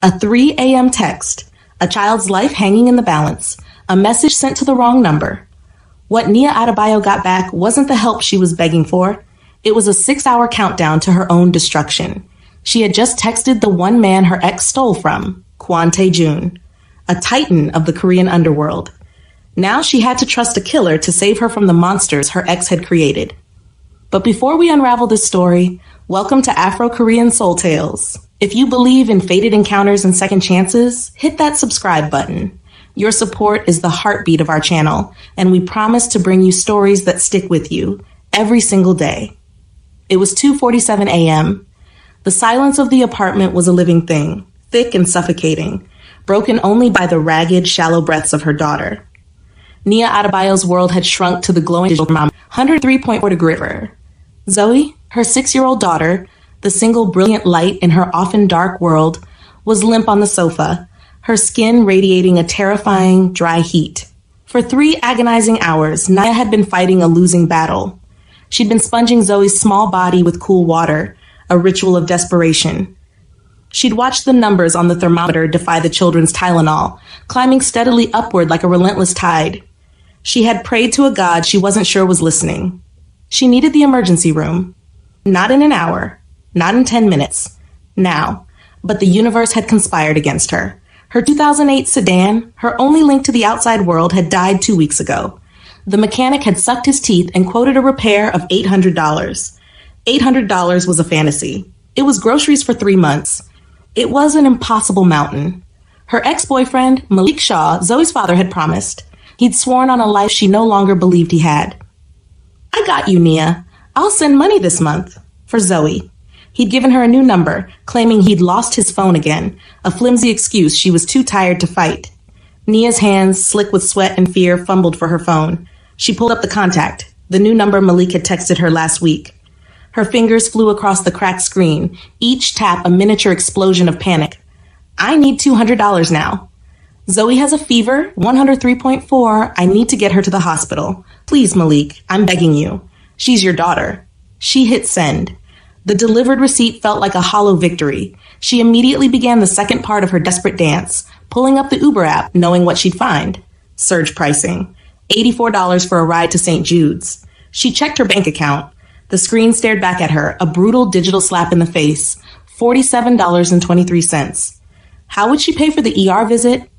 A 3 a.m. text, a child's life hanging in the balance, a message sent to the wrong number. What Nia Adebayo got back wasn't the help she was begging for. It was a 6-hour countdown to her own destruction. She had just texted the one man her ex stole from, Kwon Tae-joon, a titan of the Korean underworld. Now she had to trust a killer to save her from the monsters her ex had created. But before we unravel this story, welcome to Afro-Korean Soul Tales. If you believe in fated encounters and second chances, hit that subscribe button. Your support is the heartbeat of our channel, and we promise to bring you stories that stick with you every single day. It was 2:47 a.m. The silence of the apartment was a living thing, thick and suffocating, broken only by the ragged, shallow breaths of her daughter. Nia Adebayo's world had shrunk to the glowing digital thermometer, 103.4 degrees. Zoe, her 6-year-old daughter, the single brilliant light in her often dark world, was limp on the sofa, her skin radiating a terrifying, dry heat. For 3 agonizing hours, Nia had been fighting a losing battle. She'd been sponging Zoe's small body with cool water, a ritual of desperation. She'd watched the numbers on the thermometer defy the children's Tylenol, climbing steadily upward like a relentless tide. She had prayed to a God she wasn't sure was listening. She needed the emergency room. Not in an hour. Not in 10 minutes. Now. But the universe had conspired against her. Her 2008 sedan, her only link to the outside world, had died 2 weeks ago. The mechanic had sucked his teeth and quoted a repair of $800. $800 was a fantasy. It was groceries for 3 months. It was an impossible mountain. Her ex-boyfriend, Malik, Zoe's father, had promised. He'd sworn on a life she no longer believed he had. I got you, Nia. I'll send money this month. For Zoe. He'd given her a new number, claiming he'd lost his phone again, a flimsy excuse she was too tired to fight. Nia's hands, slick with sweat and fear, fumbled for her phone. She pulled up the contact, the new number Malik had texted her last week. Her fingers flew across the cracked screen, each tap a miniature explosion of panic. I need $200 now. Zoe has a fever, 103.4. I need to get her to the hospital. Please, Malik, I'm begging you. She's your daughter. She hit send. The delivered receipt felt like a hollow victory. She immediately began the second part of her desperate dance, pulling up the Uber app, knowing what she'd find. Surge pricing. $84 for a ride to St. Jude's. She checked her bank account. The screen stared back at her, a brutal digital slap in the face. $47.23. How would she pay for the ER visit?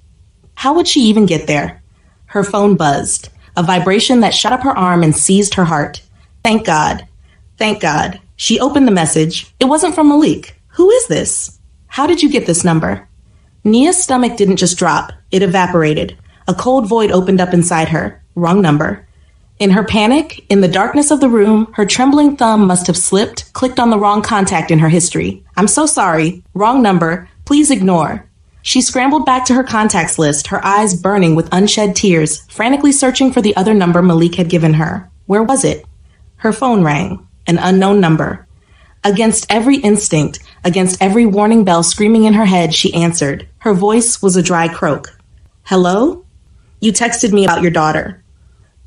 How would she even get there? Her phone buzzed, a vibration that shot up her arm and seized her heart. Thank God. Thank God. She opened the message. It wasn't from Malik. Who is this? How did you get this number? Nia's stomach didn't just drop. It evaporated. A cold void opened up inside her. Wrong number. In her panic, in the darkness of the room, her trembling thumb must have slipped, clicked on the wrong contact in her history. I'm so sorry. Wrong number. Please ignore. She scrambled back to her contacts list, her eyes burning with unshed tears, frantically searching for the other number Malik had given her. Where was it? Her phone rang. An unknown number. Against every instinct, against every warning bell screaming in her head, she answered. Her voice was a dry croak. Hello? You texted me about your daughter.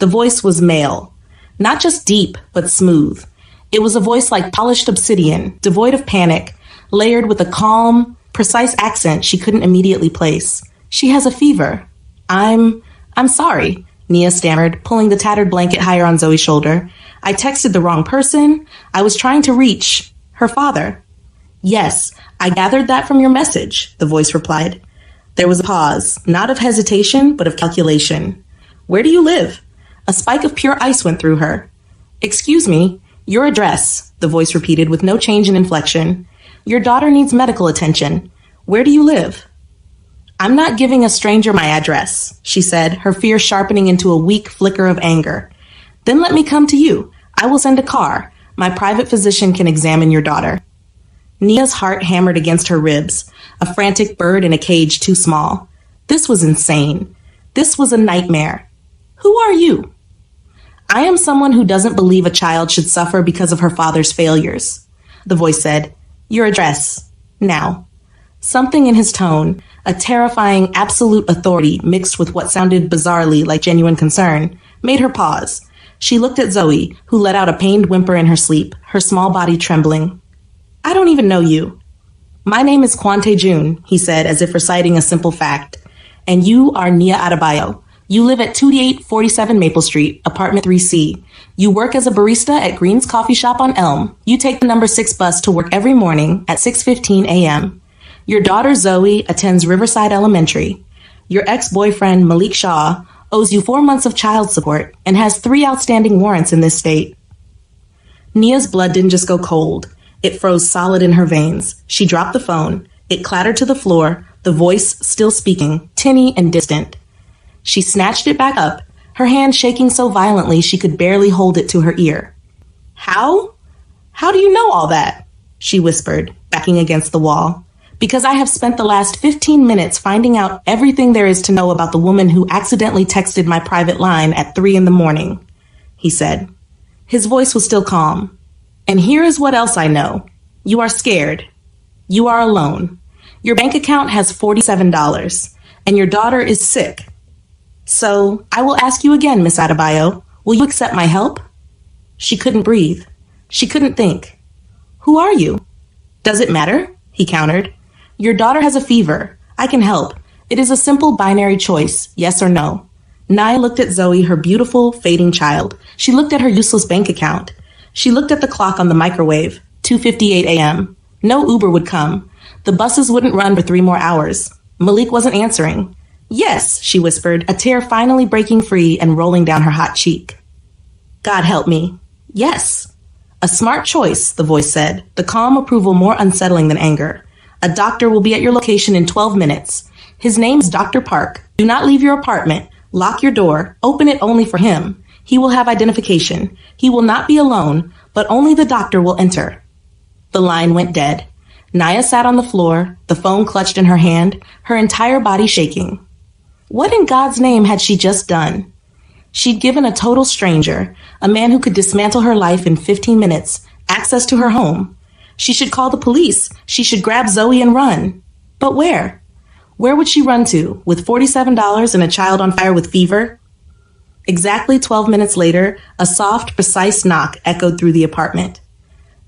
The voice was male. Not just deep, but smooth. It was a voice like polished obsidian, devoid of panic, layered with a calm, precise accent she couldn't immediately place. She has a fever. I'm sorry, Nia stammered, pulling the tattered blanket higher on Zoe's shoulder. I texted the wrong person. I was trying to reach her father. Yes, I gathered that from your message, the voice replied. There was a pause, not of hesitation, but of calculation. Where do you live? A spike of pure ice went through her. Excuse me, your address, the voice repeated with no change in inflection. Your daughter needs medical attention. Where do you live? I'm not giving a stranger my address, she said, her fear sharpening into a weak flicker of anger. Then let me come to you. I will send a car. My private physician can examine your daughter. Nia's heart hammered against her ribs, a frantic bird in a cage too small. This was insane. This was a nightmare. Who are you? I am someone who doesn't believe a child should suffer because of her father's failures. The voice said, your address. Now. Something in his tone, a terrifying absolute authority mixed with what sounded bizarrely like genuine concern, made her pause. She looked at Zoe, who let out a pained whimper in her sleep, her small body trembling. I don't even know you. My name is Kwon Tae-joon, he said as if reciting a simple fact. And you are Nia Adebayo. You live at 2847 Maple Street, apartment 3C. You work as a barista at Green's Coffee Shop on Elm. You take the number 6 bus to work every morning at 6:15 a.m. Your daughter Zoe attends Riverside Elementary. Your ex-boyfriend Malik Shaw owes you 4 months of child support and has 3 outstanding warrants in this state. Nia's blood didn't just go cold. It froze solid in her veins. She dropped the phone. It clattered to the floor, the voice still speaking, tinny and distant. She snatched it back up, her hand shaking so violently she could barely hold it to her ear. How? How do you know all that? She whispered, backing against the wall. Because I have spent the last 15 minutes finding out everything there is to know about the woman who accidentally texted my private line at 3 in the morning, he said. His voice was still calm. And here is what else I know. You are scared. You are alone. Your bank account has $47, and your daughter is sick. So, I will ask you again, Miss Adebayo, will you accept my help? She couldn't breathe. She couldn't think. Who are you? Does it matter? He countered. Your daughter has a fever. I can help. It is a simple binary choice, yes or no. Nia looked at Zoe, her beautiful, fading child. She looked at her useless bank account. She looked at the clock on the microwave, 2:58 a.m. No Uber would come. The buses wouldn't run for 3 more hours. Malik wasn't answering. Yes, she whispered, a tear finally breaking free and rolling down her hot cheek. God help me. Yes. A smart choice, the voice said, the calm approval more unsettling than anger. A doctor will be at your location in 12 minutes. His name's Dr. Park. Do not leave your apartment. Lock your door. Open it only for him. He will have identification. He will not be alone, but only the doctor will enter. The line went dead. Nia sat on the floor, the phone clutched in her hand, her entire body shaking. What in God's name had she just done? She'd given a total stranger, a man who could dismantle her life in 15 minutes, access to her home. She should call the police. She should grab Zoe and run. But where? Where would she run to, with $47 and a child on fire with fever? Exactly 12 minutes later, a soft, precise knock echoed through the apartment.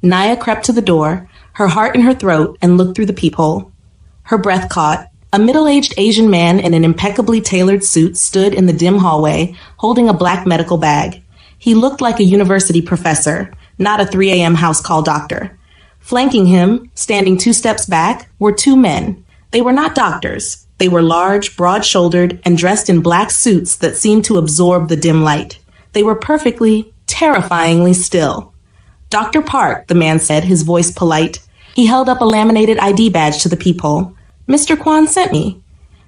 Nia crept to the door, her heart in her throat, and looked through the peephole. Her breath caught. A middle-aged Asian man in an impeccably tailored suit stood in the dim hallway, holding a black medical bag. He looked like a university professor, not a 3 a.m. house call doctor. Flanking him, standing 2 steps back, were 2 men. They were not doctors. They were large, broad-shouldered, and dressed in black suits that seemed to absorb the dim light. They were perfectly, terrifyingly still. Dr. Park, the man said, his voice polite. He held up a laminated ID badge to the peephole. Mr. Kwon sent me.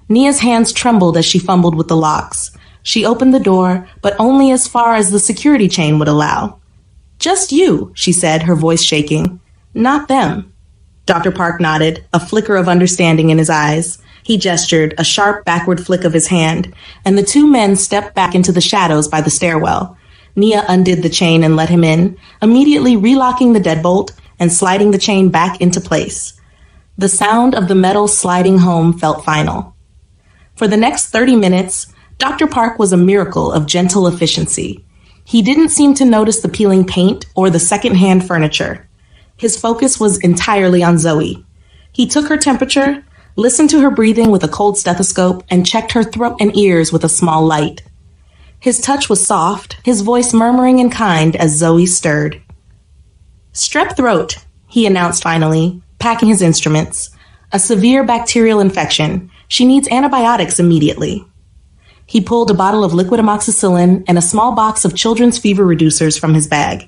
Nia's hands trembled as she fumbled with the locks. She opened the door, but only as far as the security chain would allow. Just you, she said, her voice shaking. Not them. Dr. Park nodded, a flicker of understanding in his eyes. He gestured, a sharp backward flick of his hand, and the 2 men stepped back into the shadows by the stairwell. Nia undid the chain and let him in, immediately relocking the deadbolt and sliding the chain back into place. The sound of the metal sliding home felt final. For the next 30 minutes, Dr. Park was a miracle of gentle efficiency. He didn't seem to notice the peeling paint or the second-hand furniture. His focus was entirely on Zoe. He took her temperature, listened to her breathing with a cold stethoscope, and checked her throat and ears with a small light. His touch was soft, his voice murmuring and kind as Zoe stirred. Strep throat, he announced finally, packing his instruments. A severe bacterial infection. She needs antibiotics immediately. He pulled a bottle of liquid amoxicillin and a small box of children's fever reducers from his bag.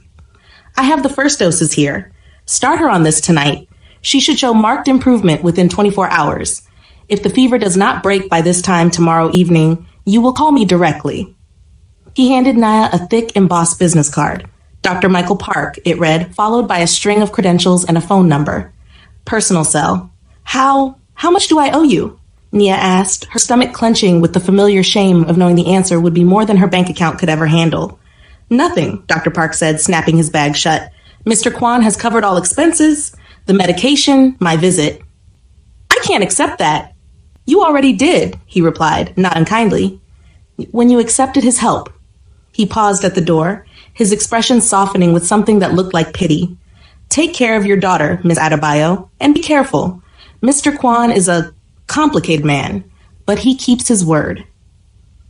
I have the first doses here. Start her on this tonight. She should show marked improvement within 24 hours. If the fever does not break by this time tomorrow evening, you will call me directly. He handed Nia a thick, embossed business card. Dr. Michael Park, it read, followed by a string of credentials and a phone number. Personal cell. How much do I owe you? Nia asked, her stomach clenching with the familiar shame of knowing the answer would be more than her bank account could ever handle. Nothing, Dr. Park said, snapping his bag shut. Mr. Kwon has covered all expenses, the medication, my visit. I can't accept that. You already did, he replied, not unkindly. When you accepted his help. He paused at the door, his expression softening with something that looked like pity. Take care of your daughter, Miss Adebayo, and be careful. Mr. Kwon is a complicated man, but he keeps his word.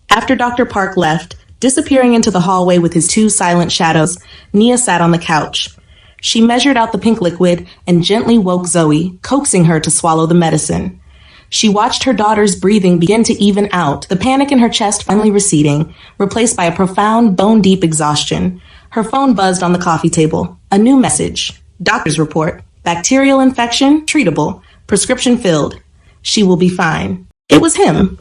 After Dr. Park left, disappearing into the hallway with his two silent shadows, Nia sat on the couch. She measured out the pink liquid and gently woke Zoe, coaxing her to swallow the medicine. She watched her daughter's breathing begin to even out, the panic in her chest finally receding, replaced by a profound, bone-deep exhaustion. Her phone buzzed on the coffee table. A new message. Doctor's report. Bacterial infection, treatable. Prescription filled. She will be fine. It was him.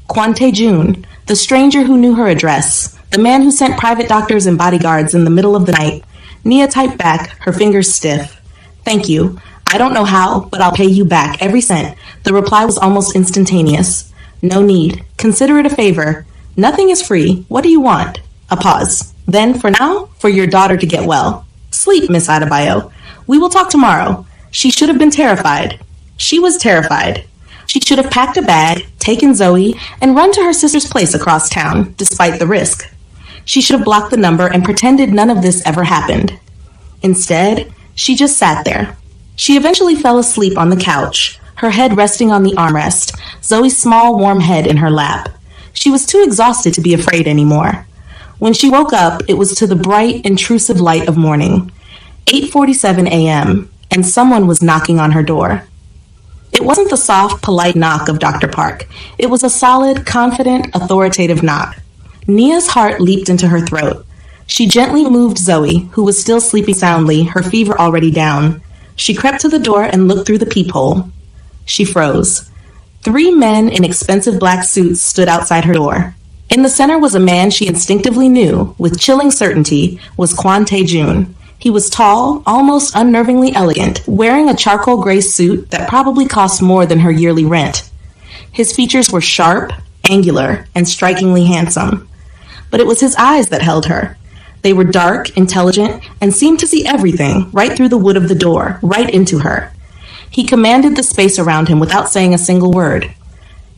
Kwon Tae-joon, the stranger who knew her address, the man who sent private doctors and bodyguards in the middle of the night. Nia typed back, her fingers stiff. Thank you. I don't know how, but I'll pay you back every cent. The reply was almost instantaneous. No need. Consider it a favor. Nothing is free. What do you want? A pause. Then, for now, for your daughter to get well. Sleep, Miss Adebayo. We will talk tomorrow. She should have been terrified. She was terrified. She should have packed a bag, taken Zoe, and run to her sister's place across town, despite the risk. She should have blocked the number and pretended none of this ever happened. Instead, she just sat there. She eventually fell asleep on the couch, her head resting on the armrest, Zoe's small, warm head in her lap. She was too exhausted to be afraid anymore. When she woke up, it was to the bright, intrusive light of morning. 8:47 a.m., and someone was knocking on her door. It wasn't the soft, polite knock of Dr. Park. It was a solid, confident, authoritative knock. Nia's heart leaped into her throat. She gently moved Zoe, who was still sleeping soundly, her fever already down. She crept to the door and looked through the peephole. She froze. 3 men in expensive black suits stood outside her door. In the center was a man she instinctively knew, with chilling certainty, was Kwon Tae-joon. He was tall, almost unnervingly elegant, wearing a charcoal gray suit that probably cost more than her yearly rent. His features were sharp, angular, and strikingly handsome. But it was his eyes that held her. They were dark, intelligent, and seemed to see everything, right through the wood of the door, right into her. He commanded the space around him without saying a single word.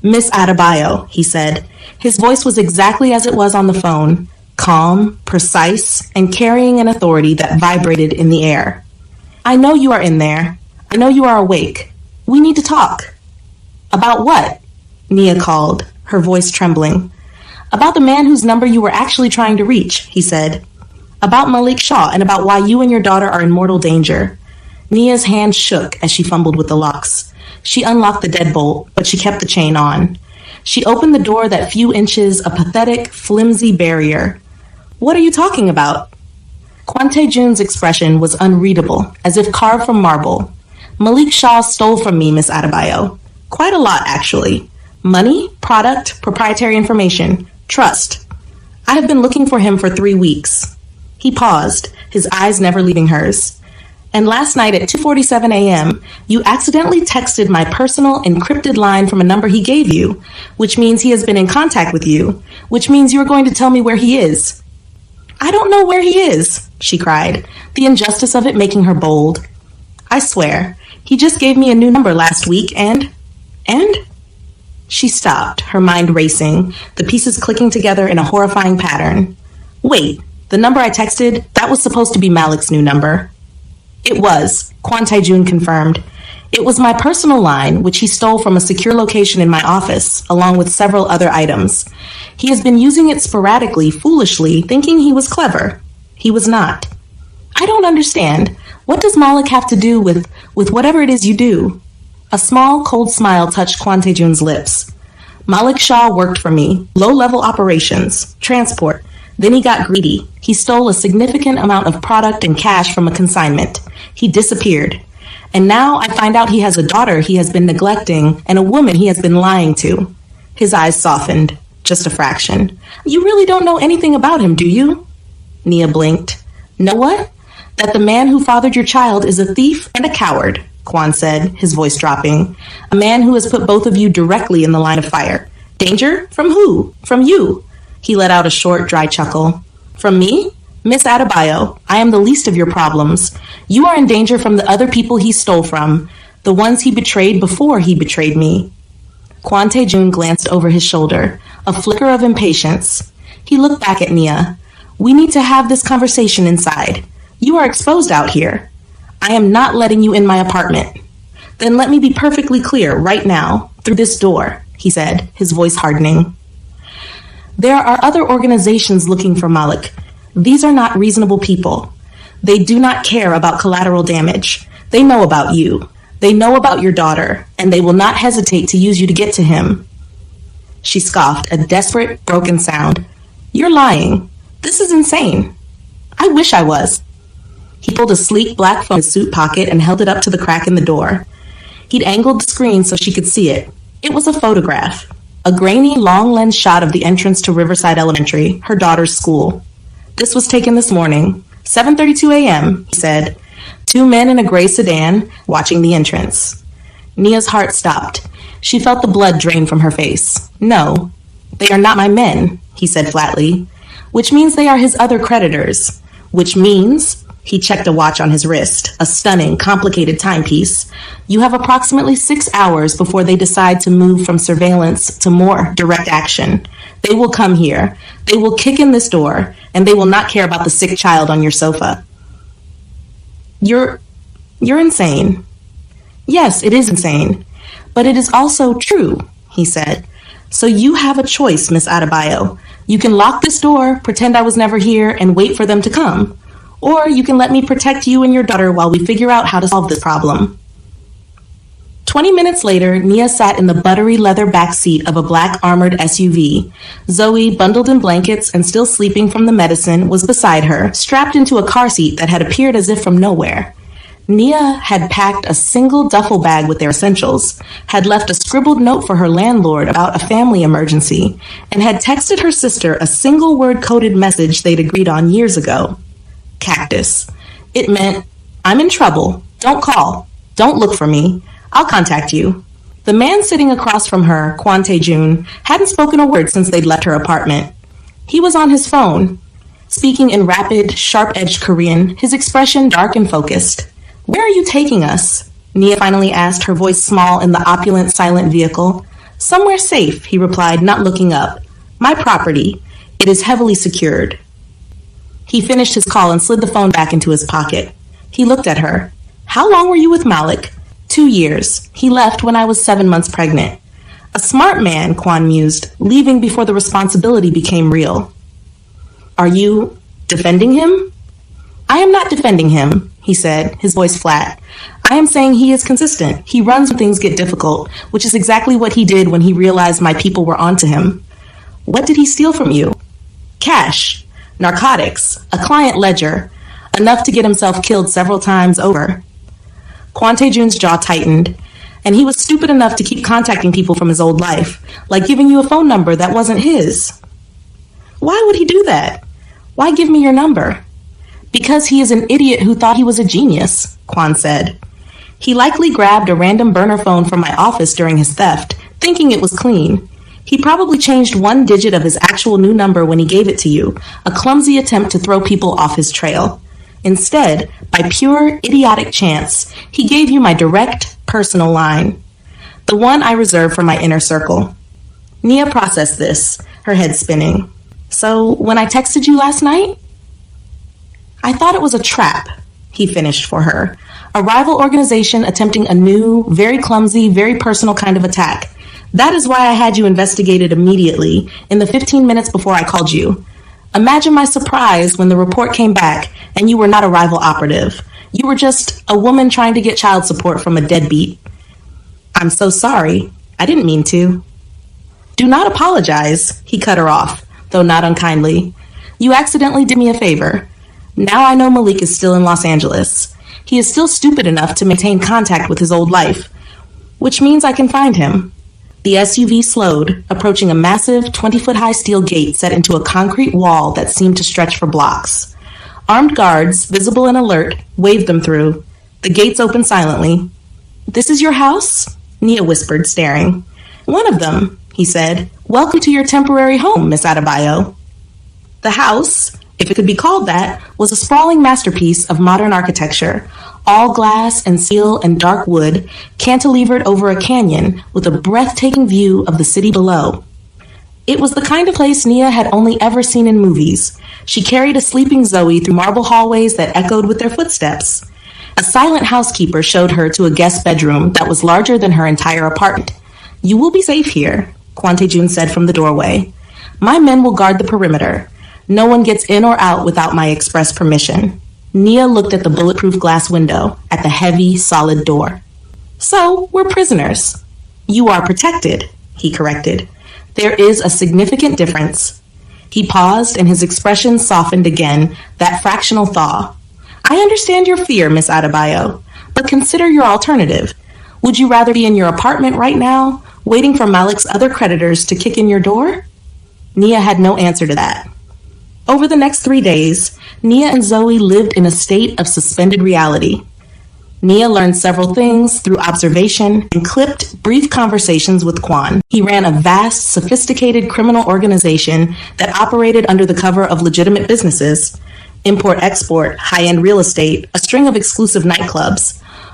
Miss Adebayo, he said. His voice was exactly as it was on the phone, calm, precise, and carrying an authority that vibrated in the air. I know you are in there. I know you are awake. We need to talk. About what? Nia called, her voice trembling. About the man whose number you were actually trying to reach, he said. About Malik Shaw and about why you and your daughter are in mortal danger. Nia's hand shook as she fumbled with the locks. She unlocked the deadbolt, but she kept the chain on. She opened the door that few inches, a pathetic, flimsy barrier. What are you talking about? Kwon Tae-joon's expression was unreadable, as if carved from marble. Malik Shaw stole from me, Miss Adebayo. Quite a lot, actually. Money, product, proprietary information, trust. I have been looking for him for 3 weeks. He paused, his eyes never leaving hers. And last night at 2:47 a.m., you accidentally texted my personal encrypted line from a number he gave you, which means he has been in contact with you, which means you are going to tell me where he is. I don't know where he is, she cried, the injustice of it making her bold. I swear, he just gave me a new number last week and? She stopped, her mind racing, the pieces clicking together in a horrifying pattern. Wait, the number I texted, that was supposed to be Malik's new number. It was, Kwon Tae-joon confirmed. It was my personal line, which he stole from a secure location in my office, along with several other items. He has been using it sporadically, foolishly, thinking he was clever. He was not. I don't understand. What does Malik have to do with whatever it is you do? A small, cold smile touched Kwon Tae-joon's lips. Malik Shaw worked for me. Low-level operations. Transport. Then he got greedy. He stole a significant amount of product and cash from a consignment. He disappeared. And now I find out he has a daughter he has been neglecting and a woman he has been lying to. His eyes softened. Just a fraction. You really don't know anything about him, do you? Nia blinked. Know what? That the man who fathered your child is a thief and a coward, Kwon said, his voice dropping. A man who has put both of you directly in the line of fire. Danger? From who? From you. He let out a short, dry chuckle. From me? Miss Adebayo, I am the least of your problems. You are in danger from the other people he stole from, the ones he betrayed before he betrayed me. Kwon Tae-joon glanced over his shoulder, a flicker of impatience. He looked back at Nia. We need to have this conversation inside. You are exposed out here. I am not letting you in my apartment. Then let me be perfectly clear right now, through this door, he said, his voice hardening. There are other organizations looking for Malik. These are not reasonable people. They do not care about collateral damage. They know about you. They know about your daughter, and they will not hesitate to use you to get to him. She scoffed, a desperate, broken sound. You're lying. This is insane. I wish I was. He pulled a sleek black phone from his suit pocket and held it up to the crack in the door. He'd angled the screen so she could see it. It was a photograph. A grainy, long-lens shot of the entrance to Riverside Elementary, her daughter's school. This was taken this morning, 7:32 a.m., he said. 2 men in a gray sedan, watching the entrance. Nia's heart stopped. She felt the blood drain from her face. No, they are not my men, he said flatly. Which means they are his other creditors. Which means... He checked a watch on his wrist, a stunning, complicated timepiece. You have approximately 6 hours before they decide to move from surveillance to more direct action. They will come here. They will kick in this door, and they will not care about the sick child on your sofa. You're insane. Yes, it is insane. But it is also true, he said. So you have a choice, Miss Adebayo. You can lock this door, pretend I was never here, and wait for them to come. Or you can let me protect you and your daughter while we figure out how to solve this problem. 20 minutes later, Nia sat in the buttery leather back seat of a black armored SUV. Zoe, bundled in blankets and still sleeping from the medicine, was beside her, strapped into a car seat that had appeared as if from nowhere. Nia had packed a single duffel bag with their essentials, had left a scribbled note for her landlord about a family emergency, and had texted her sister a single word-coded message they'd agreed on years ago. Cactus. It meant, I'm in trouble. Don't call. Don't look for me. I'll contact you. The man sitting across from her, Kwon Tae-joon, hadn't spoken a word since they'd left her apartment. He was on his phone, speaking in rapid, sharp-edged Korean, his expression dark and focused. Where are you taking us? Nia finally asked, her voice small in the opulent, silent vehicle. Somewhere safe, he replied, not looking up. My property. It is heavily secured. He finished his call and slid the phone back into his pocket. He looked at her. How long were you with Malik? 2 years. He left when I was 7 months pregnant. A smart man, Kwon mused, leaving before the responsibility became real. Are you defending him? I am not defending him, he said, his voice flat. I am saying he is consistent. He runs when things get difficult, which is exactly what he did when he realized my people were onto him. What did he steal from you? Cash. Narcotics, a client ledger, enough to get himself killed several times over. Kwon Tae-joon's jaw tightened, and he was stupid enough to keep contacting people from his old life, like giving you a phone number that wasn't his. Why would he do that? Why give me your number? Because he is an idiot who thought he was a genius, Kwon said. He likely grabbed a random burner phone from my office during his theft, thinking it was clean. He probably changed 1 digit of his actual new number when he gave it to you, a clumsy attempt to throw people off his trail. Instead, by pure idiotic chance, he gave you my direct, personal line, the one I reserve for my inner circle. Nia processed this, her head spinning. So, when I texted you last night? I thought it was a trap, he finished for her. A rival organization attempting a new, very clumsy, very personal kind of attack. That is why I had you investigated immediately, in the 15 minutes before I called you. Imagine my surprise when the report came back and you were not a rival operative. You were just a woman trying to get child support from a deadbeat. I'm so sorry. I didn't mean to. Do not apologize, he cut her off, though not unkindly. You accidentally did me a favor. Now I know Malik is still in Los Angeles. He is still stupid enough to maintain contact with his old life, which means I can find him. The SUV slowed, approaching a massive 20-foot-high steel gate set into a concrete wall that seemed to stretch for blocks. Armed guards, visible and alert, waved them through. The gates opened silently. This is your house? Nia whispered, staring. One of them, he said. Welcome to your temporary home, Miss Adebayo. The house, if it could be called that, was a sprawling masterpiece of modern architecture, all glass and steel and dark wood, cantilevered over a canyon with a breathtaking view of the city below. It was the kind of place Nia had only ever seen in movies. She carried a sleeping Zoe through marble hallways that echoed with their footsteps. A silent housekeeper showed her to a guest bedroom that was larger than her entire apartment. "You will be safe here," Kwon Tae-joon said from the doorway. "My men will guard the perimeter. No one gets in or out without my express permission." Nia looked at the bulletproof glass window, at the heavy, solid door. "So, we're prisoners." "You are protected," he corrected. "There is a significant difference." He paused and his expression softened again, that fractional thaw. "I understand your fear, Miss Adebayo, but consider your alternative. Would you rather be in your apartment right now, waiting for Malik's other creditors to kick in your door?" Nia had no answer to that. Over the next 3 days, Nia and Zoe lived in a state of suspended reality. Nia learned several things through observation and clipped brief conversations with Kwon. He ran a vast, sophisticated criminal organization that operated under the cover of legitimate businesses: import-export, high-end real estate, a string of exclusive nightclubs.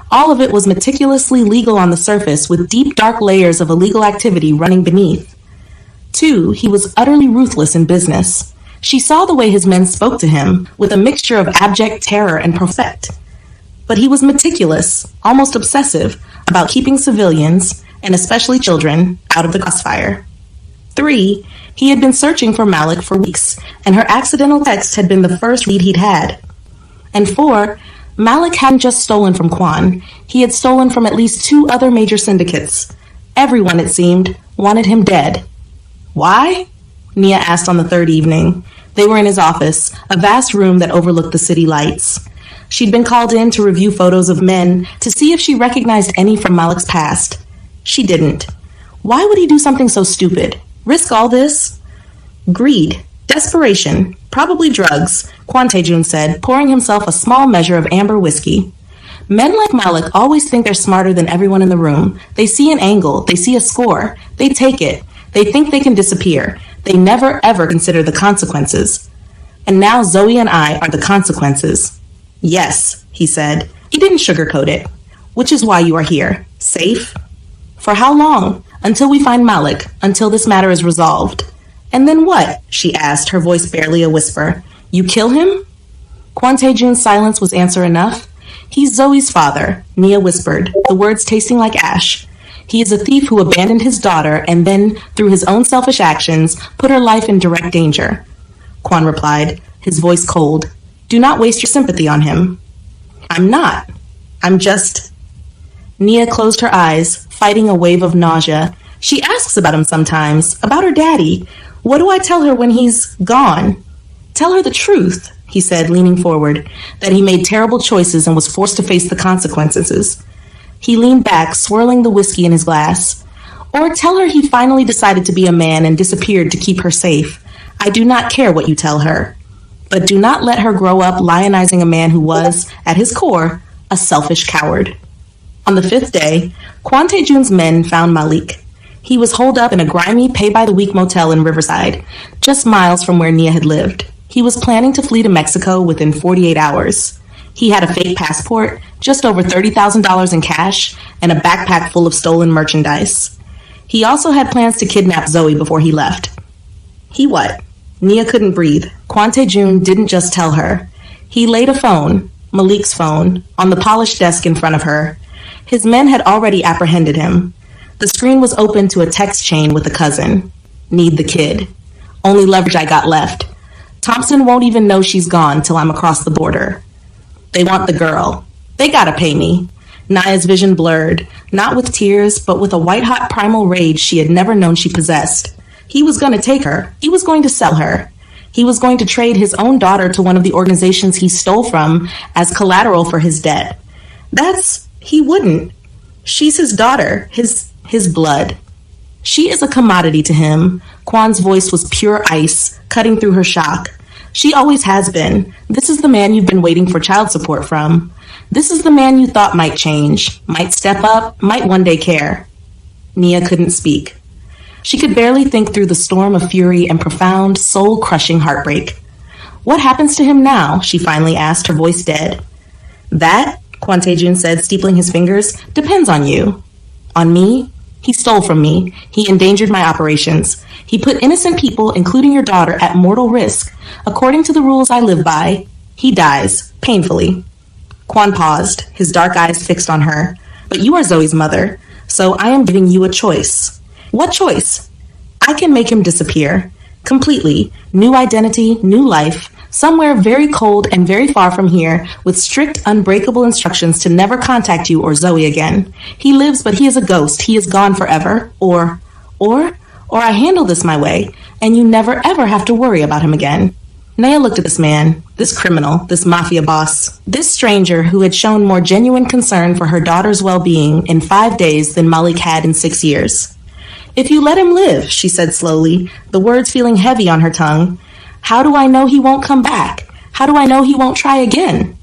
All of it was meticulously legal on the surface, with deep, dark layers of illegal activity running beneath. 2, he was utterly ruthless in business. She saw the way his men spoke to him, with a mixture of abject terror and profit. But he was meticulous, almost obsessive, about keeping civilians, and especially children, out of the crossfire. 3, he had been searching for Malik for weeks, and her accidental text had been the first lead he'd had. And 4, Malik hadn't just stolen from Kwon, he had stolen from at least 2 other major syndicates. Everyone, it seemed, wanted him dead. Why? Nia asked on the 3rd evening. They were in his office, a vast room that overlooked the city lights. She'd been called in to review photos of men to see if she recognized any from Malik's past. She didn't. Why would he do something so stupid? Risk all this? Greed. Desperation. Probably drugs, Kwon Tae-joon said, pouring himself a small measure of amber whiskey. Men like Malik always think they're smarter than everyone in the room. They see an angle. They see a score. They take it. They think they can disappear. They never, ever consider the consequences. And now Zoe and I are the consequences. Yes, he said. He didn't sugarcoat it. Which is why you are here. Safe? For how long? Until we find Malik. Until this matter is resolved. And then what? She asked, her voice barely a whisper. You kill him? Kwon Tae-joon's silence was answer enough. He's Zoe's father, Nia whispered, the words tasting like ash. He is a thief who abandoned his daughter and then, through his own selfish actions, put her life in direct danger. Kwon replied, his voice cold. Do not waste your sympathy on him. I'm not. I'm just... Nia closed her eyes, fighting a wave of nausea. She asks about him sometimes, about her daddy. What do I tell her when he's gone? Tell her the truth, he said, leaning forward, that he made terrible choices and was forced to face the consequences. He leaned back, swirling the whiskey in his glass. Or tell her he finally decided to be a man and disappeared to keep her safe. I do not care what you tell her. But do not let her grow up lionizing a man who was, at his core, a selfish coward. On the 5th day, Kwon Tae-joon's men found Malik. He was holed up in a grimy, pay-by-the-week motel in Riverside, just miles from where Nia had lived. He was planning to flee to Mexico within 48 hours. He had a fake passport, just over $30,000 in cash, and a backpack full of stolen merchandise. He also had plans to kidnap Zoe before he left. He what? Nia couldn't breathe. Kwon Tae-joon didn't just tell her. He laid a phone, Malik's phone, on the polished desk in front of her. His men had already apprehended him. The screen was open to a text chain with a cousin. Need the kid. Only leverage I got left. Thompson won't even know she's gone till I'm across the border. They want the girl. They gotta pay me. Nia's vision blurred, not with tears, but with a white-hot primal rage she had never known she possessed. He was going to take her. He was going to sell her. He was going to trade his own daughter to one of the organizations he stole from as collateral for his debt. He wouldn't. She's his daughter, his blood. She is a commodity to him. Kwon's voice was pure ice, cutting through her shock. She always has been. This is the man you've been waiting for child support from. This is the man you thought might change, might step up, might one day care. Nia couldn't speak. She could barely think through the storm of fury and profound, soul-crushing heartbreak. What happens to him now? She finally asked, her voice dead. That, Kwon Tae-joon said, steepling his fingers, depends on you. On me? He stole from me. He endangered my operations. He put innocent people, including your daughter, at mortal risk. According to the rules I live by, he dies, painfully. Kwon paused, his dark eyes fixed on her. But you are Zoe's mother, so I am giving you a choice. What choice? I can make him disappear. Completely. New identity, new life. Somewhere very cold and very far from here, with strict, unbreakable instructions to never contact you or Zoe again. He lives, but he is a ghost. He is gone forever. Or I handle this my way, and you never ever have to worry about him again. Nia looked at this man, this criminal, this mafia boss, this stranger who had shown more genuine concern for her daughter's well-being in 5 days than Malik had in 6 years. If you let him live, she said slowly, the words feeling heavy on her tongue. How do I know he won't come back? How do I know he won't try again?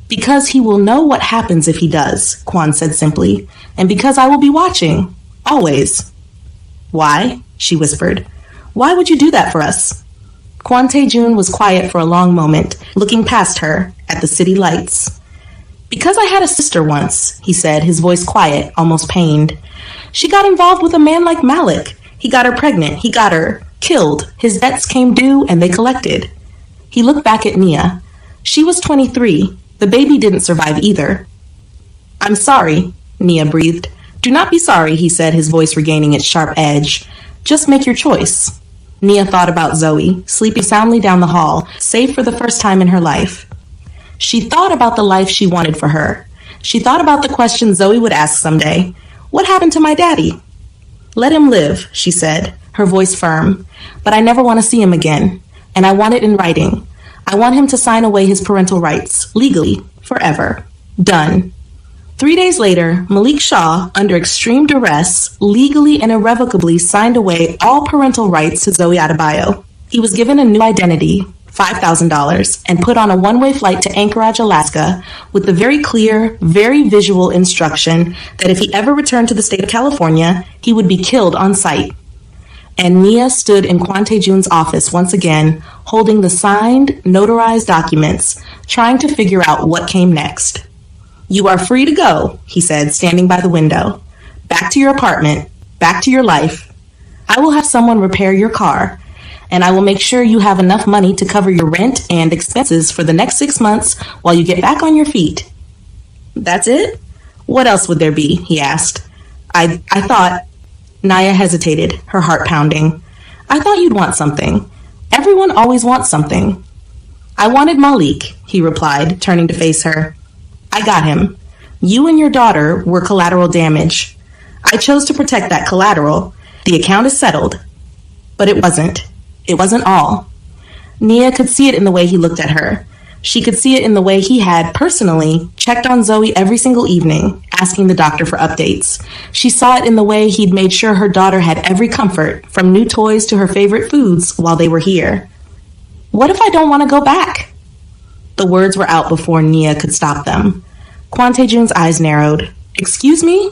Because he will know what happens if he does, Kwon said simply, and because I will be watching. Always. Why? She whispered. Why would you do that for us? Kwon Tae-joon was quiet for a long moment, looking past her at the city lights. Because I had a sister once, he said, his voice quiet, almost pained. She got involved with a man like Malik. He got her pregnant. He got her killed. His debts came due and they collected. He looked back at Nia. She was 23. The baby didn't survive either. I'm sorry, Nia breathed. Do not be sorry, he said, his voice regaining its sharp edge. Just make your choice. Nia thought about Zoe, sleeping soundly down the hall, safe for the first time in her life. She thought about the life she wanted for her. She thought about the question Zoe would ask someday. What happened to my daddy? Let him live, she said, her voice firm. But I never want to see him again. And I want it in writing. I want him to sign away his parental rights, legally, forever. Done. 3 days later, Malik Shah, under extreme duress, legally and irrevocably signed away all parental rights to Zoe Adebayo. He was given a new identity, $5,000, and put on a one-way flight to Anchorage, Alaska, with the very clear, very visual instruction that if he ever returned to the state of California, he would be killed on sight. And Nia stood in Kwon Tae-joon's office once again, holding the signed, notarized documents, trying to figure out what came next. You are free to go, he said, standing by the window. Back to your apartment, back to your life. I will have someone repair your car, and I will make sure you have enough money to cover your rent and expenses for the next 6 months while you get back on your feet. That's it? What else would there be? He asked. I thought... Nia hesitated, her heart pounding. I thought you'd want something. Everyone always wants something. I wanted Malik, he replied, turning to face her. I got him. You and your daughter were collateral damage. I chose to protect that collateral. The account is settled. But it wasn't. It wasn't all. Nia could see it in the way he looked at her. She could see it in the way he had, personally, checked on Zoe every single evening, asking the doctor for updates. She saw it in the way he'd made sure her daughter had every comfort, from new toys to her favorite foods, while they were here. What if I don't want to go back? The words were out before Nia could stop them. Kwon Tae-joon's eyes narrowed. Excuse me?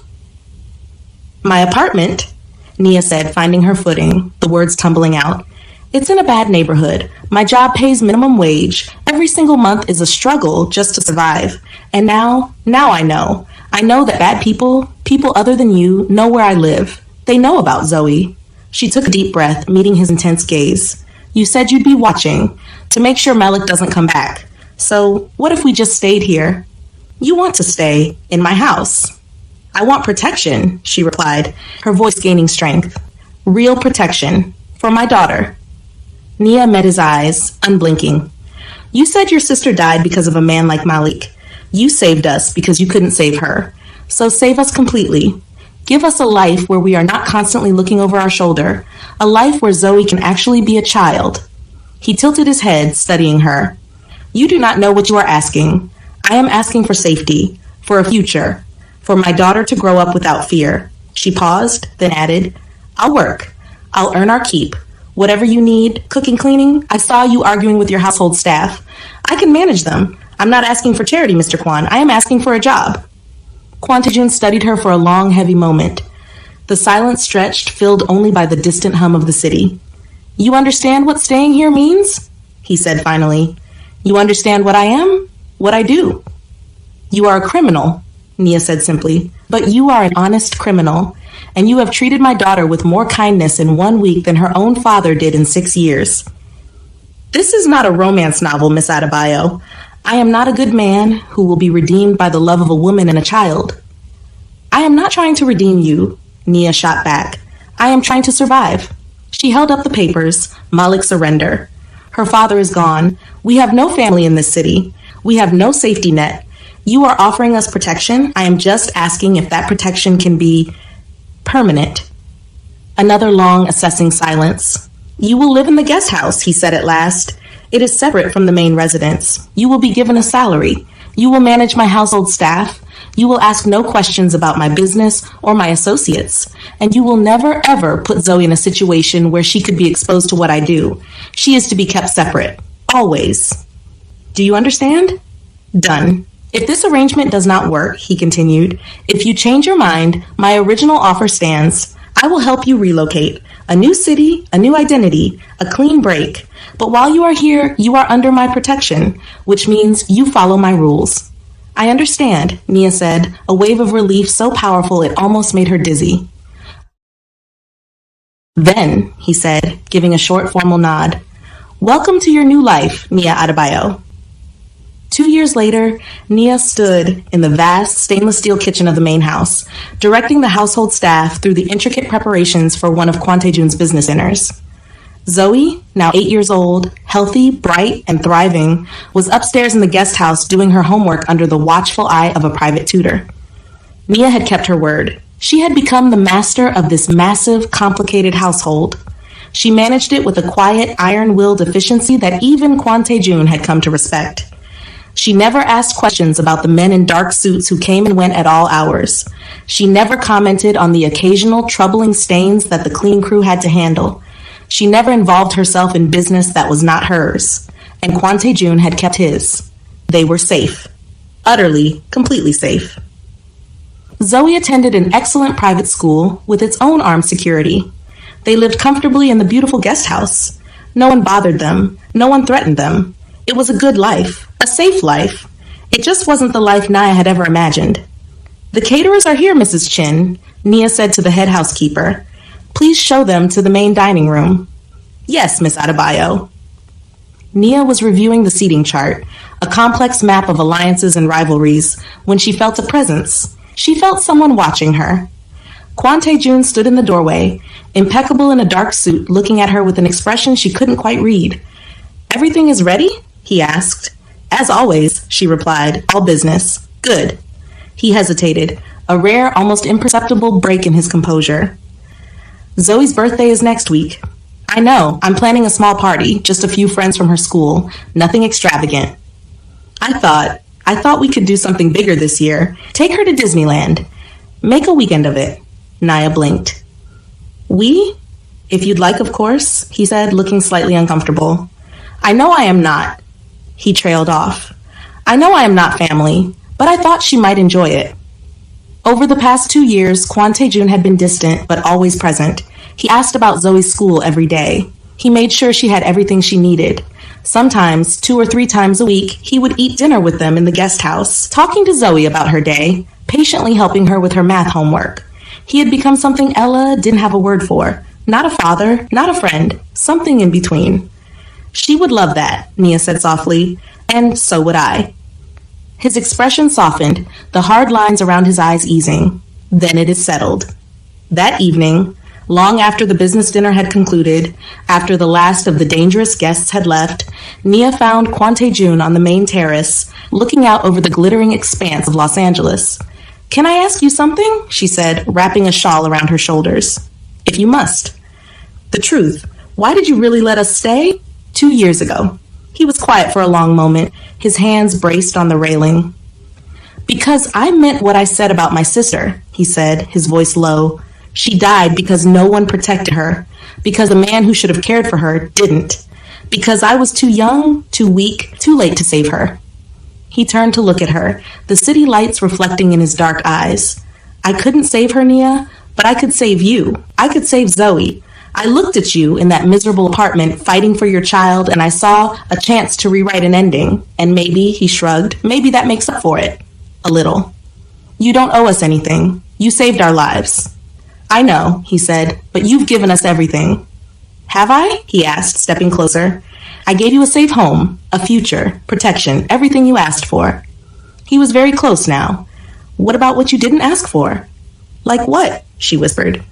My apartment, Nia said, finding her footing, the words tumbling out. It's in a bad neighborhood. My job pays minimum wage. Every single month is a struggle just to survive. And now I know. I know that bad people other than you, know where I live. They know about Zoe. She took a deep breath, meeting his intense gaze. You said you'd be watching, to make sure Malik doesn't come back. So what if we just stayed here? You want to stay in my house. I want protection, she replied, her voice gaining strength. Real protection. For my daughter. Nia met his eyes, unblinking. You said your sister died because of a man like Malik. You saved us because you couldn't save her. So save us completely. Give us a life where we are not constantly looking over our shoulder. A life where Zoe can actually be a child. He tilted his head, studying her. You do not know what you are asking. I am asking for safety, for a future, for my daughter to grow up without fear. She paused, then added, I'll work. I'll earn our keep. Whatever you need, cooking, cleaning, I saw you arguing with your household staff. I can manage them. I'm not asking for charity, Mr. Kwon. I am asking for a job. Kwon Tae-joon studied her for a long, heavy moment. The silence stretched, filled only by the distant hum of the city. You understand what staying here means? He said finally. You understand what I am? What I do? You are a criminal, Nia said simply, but you are an honest criminal. And you have treated my daughter with more kindness in 1 week than her own father did in 6 years. This is not a romance novel, Miss Adebayo. I am not a good man who will be redeemed by the love of a woman and a child. I am not trying to redeem you, Nia shot back. I am trying to survive. She held up the papers. Malik surrender. Her father is gone. We have no family in this city. We have no safety net. You are offering us protection. I am just asking if that protection can be permanent. Another long, assessing silence. You will live in the guest house, he said at last. It is separate from the main residence. You will be given a salary. You will manage my household staff. You will ask no questions about my business or my associates. And you will never, ever put Zoe in a situation where she could be exposed to what I do. She is to be kept separate. Always. Do you understand? Done. If this arrangement does not work, he continued, if you change your mind, my original offer stands. I will help you relocate. A new city, a new identity, a clean break. But while you are here, you are under my protection, which means you follow my rules. I understand, Nia said, a wave of relief so powerful it almost made her dizzy. Then, he said, giving a short formal nod, welcome to your new life, Nia Adebayo. 2 years later, Nia stood in the vast stainless steel kitchen of the main house, directing the household staff through the intricate preparations for one of Kwon Tae-joon's business dinners. Zoe, now 8 years old, healthy, bright, and thriving, was upstairs in the guest house doing her homework under the watchful eye of a private tutor. Nia had kept her word. She had become the master of this massive, complicated household. She managed it with a quiet, iron-willed efficiency that even Kwon Tae-joon had come to respect. She never asked questions about the men in dark suits who came and went at all hours. She never commented on the occasional troubling stains that the clean crew had to handle. She never involved herself in business that was not hers. And Kwon Tae-joon had kept his. They were safe. Utterly, completely safe. Zoe attended an excellent private school with its own armed security. They lived comfortably in the beautiful guest house. No one bothered them. No one threatened them. It was a good life, a safe life. It just wasn't the life Nia had ever imagined. The caterers are here, Mrs. Chin, Nia said to the head housekeeper. Please show them to the main dining room. Yes, Miss Adebayo. Nia was reviewing the seating chart, a complex map of alliances and rivalries, when she felt a presence. She felt someone watching her. Kwon Tae-joon stood in the doorway, impeccable in a dark suit, looking at her with an expression she couldn't quite read. Everything is ready? He asked. As always, she replied, all business. Good. He hesitated, a rare, almost imperceptible break in his composure. Zoe's birthday is next week. I know, I'm planning a small party, just a few friends from her school, nothing extravagant. I thought we could do something bigger this year. Take her to Disneyland. Make a weekend of it. Nia blinked. We? If you'd like, of course, he said, looking slightly uncomfortable. I know I am not. He trailed off. I know I am not family, but I thought she might enjoy it. Over the past 2 years, Kwon Tae-joon had been distant, but always present. He asked about Zoe's school every day. He made sure she had everything she needed. Sometimes, 2 or 3 times a week, he would eat dinner with them in the guest house, talking to Zoe about her day, patiently helping her with her math homework. He had become something Ella didn't have a word for. Not a father, not a friend, something in between. She would love that, Nia said softly, and so would I. His expression softened, the hard lines around his eyes easing. Then it is settled. That evening, long after the business dinner had concluded, after the last of the dangerous guests had left, Nia found Kwon Tae-joon on the main terrace, looking out over the glittering expanse of Los Angeles. Can I ask you something? She said, wrapping a shawl around her shoulders. If you must. The truth. Why did you really let us stay? 2 years ago. He was quiet for a long moment, his hands braced on the railing. Because I meant what I said about my sister, he said, his voice low. She died because no one protected her, because the man who should have cared for her didn't, because I was too young, too weak, too late to save her. He turned to look at her, the city lights reflecting in his dark eyes. I couldn't save her, Nia, but I could save you. I could save Zoe. I looked at you in that miserable apartment fighting for your child, and I saw a chance to rewrite an ending. And maybe, he shrugged, maybe that makes up for it. A little. You don't owe us anything. You saved our lives. I know, he said, but you've given us everything. Have I? He asked, stepping closer. I gave you a safe home, a future, protection, everything you asked for. He was very close now. What about what you didn't ask for? Like what? She whispered.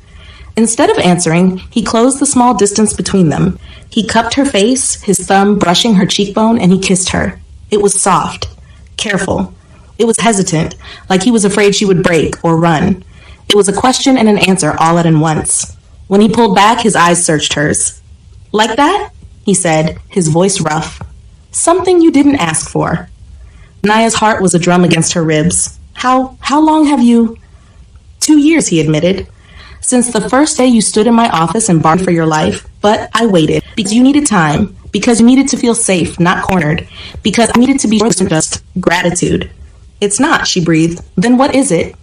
Instead of answering, he closed the small distance between them. He cupped her face, his thumb brushing her cheekbone, and he kissed her. It was soft, careful. It was hesitant, like he was afraid she would break or run. It was a question and an answer all at once. When he pulled back, his eyes searched hers. Like that? He said, his voice rough. Something you didn't ask for. Nia's heart was a drum against her ribs. How long have you... 2 years, he admitted. Since the first day you stood in my office and bargained for your life, but I waited because you needed time, because you needed to feel safe, not cornered, because I needed to be more than just gratitude. It's not, she breathed. Then what is it?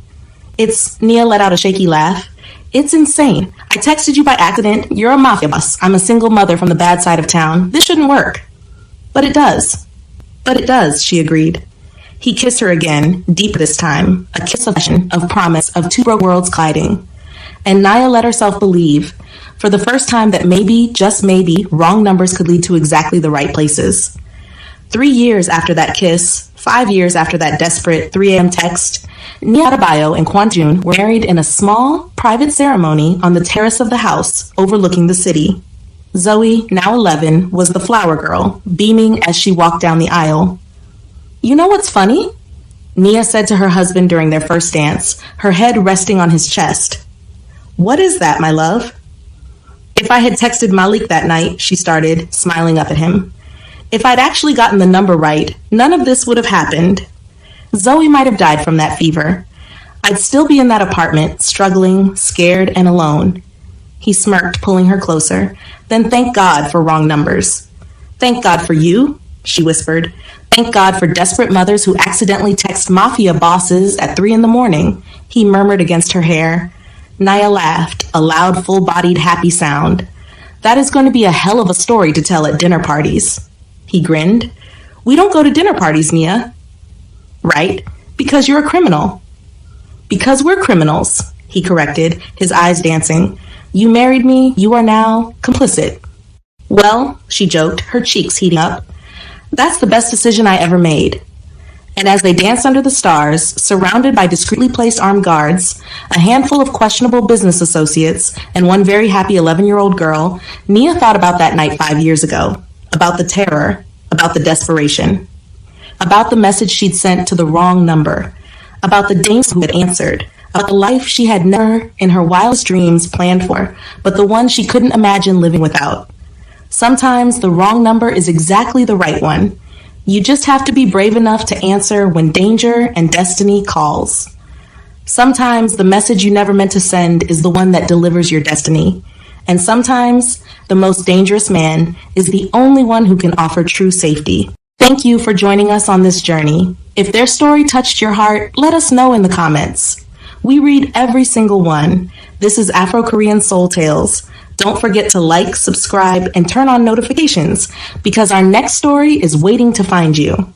Nia let out a shaky laugh. It's insane. I texted you by accident. You're a mafia boss. I'm a single mother from the bad side of town. This shouldn't work. But it does. But it does, she agreed. He kissed her again, deeper this time, a kiss of passion, of promise, of two broke worlds colliding. And Nia let herself believe, for the first time, that maybe, just maybe, wrong numbers could lead to exactly the right places. 3 years after that kiss, 5 years after that desperate 3 a.m. text, Nia Adebayo and Kwon Tae-joon were married in a small, private ceremony on the terrace of the house overlooking the city. Zoe, now 11, was the flower girl, beaming as she walked down the aisle. You know what's funny? Nia said to her husband during their first dance, her head resting on his chest. What is that, my love? If I had texted Malik that night, she started, smiling up at him. If I'd actually gotten the number right, none of this would have happened. Zoe might have died from that fever. I'd still be in that apartment, struggling, scared, and alone. He smirked, pulling her closer. Then thank God for wrong numbers. Thank God for you, she whispered. Thank God for desperate mothers who accidentally text mafia bosses at 3 a.m, he murmured against her hair. Nia laughed, a loud, full-bodied, happy sound. That is going to be a hell of a story to tell at dinner parties. He grinned. We don't go to dinner parties, Nia. Right, because you're a criminal. Because we're criminals, he corrected, his eyes dancing. You married me, you are now complicit. Well, she joked, her cheeks heating up. That's the best decision I ever made. And as they danced under the stars, surrounded by discreetly placed armed guards, a handful of questionable business associates, and one very happy 11-year-old girl, Nia thought about that night 5 years ago, about the terror, about the desperation, about the message she'd sent to the wrong number, about the danger who had answered, about the life she had never, in her wildest dreams, planned for, but the one she couldn't imagine living without. Sometimes the wrong number is exactly the right one. You just have to be brave enough to answer when danger and destiny calls. Sometimes the message you never meant to send is the one that delivers your destiny. And sometimes the most dangerous man is the only one who can offer true safety. Thank you for joining us on this journey. If their story touched your heart, let us know in the comments. We read every single one. This is Afro-Korean Soul Tales. Don't forget to like, subscribe, and turn on notifications because our next story is waiting to find you.